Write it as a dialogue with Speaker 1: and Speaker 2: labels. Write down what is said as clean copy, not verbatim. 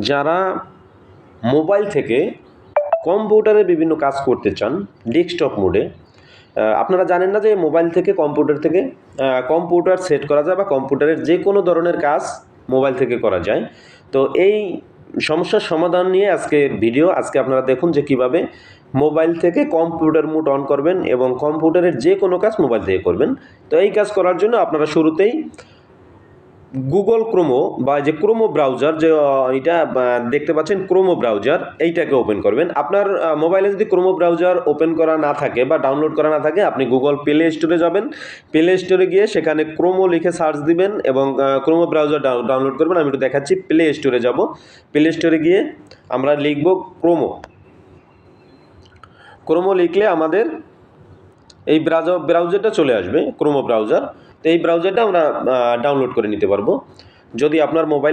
Speaker 1: যারা মোবাইল থেকে কম্পিউটারে বিভিন্ন কাজ করতে চান ডেস্কটপ মোডে, আপনারা জানেন না যে মোবাইল থেকে কম্পিউটার সেট করা যায় বা কম্পিউটারের যে কোনো ধরনের কাজ মোবাইল থেকে করা যায়। তো এই সমস্যার সমাধান নিয়ে আজকে আপনারা দেখুন যে কিভাবে মোবাইল থেকে কম্পিউটার মোড অন করবেন এবং কম্পিউটারের যে কোনো কাজ মোবাইল থেকে করবেন। তো এই কাজ করার জন্য আপনারা শুরুতেই গুগল ক্রোমো বা যে ক্রোমো ব্রাউজার যে এটা দেখতে পাচ্ছেন ক্রোমো ব্রাউজার, এইটাকে ওপেন করবেন। আপনার মোবাইলে যদি ক্রোমো ব্রাউজার ওপেন করা না থাকে বা ডাউনলোড করা না থাকে, আপনি গুগল প্লে স্টোরে যাবেন। প্লে স্টোরে গিয়ে সেখানে ক্রোমো লিখে সার্চ দিবেন এবং ক্রোমো ব্রাউজার ডাউনলোড করবেন। আমি একটু দেখাচ্ছি। প্লে স্টোরে যাব, প্লে স্টোরে গিয়ে আমরা লিখব ক্রোমো। ক্রোমো লিখলে আমাদের এই ব্রাউজারটা চলে আসবে, ক্রোমো ব্রাউজার। তো এই ব্রাউজারটা আমরা ডাউনলোড করে নিতে পারবো। যদি আপনার মোবাইল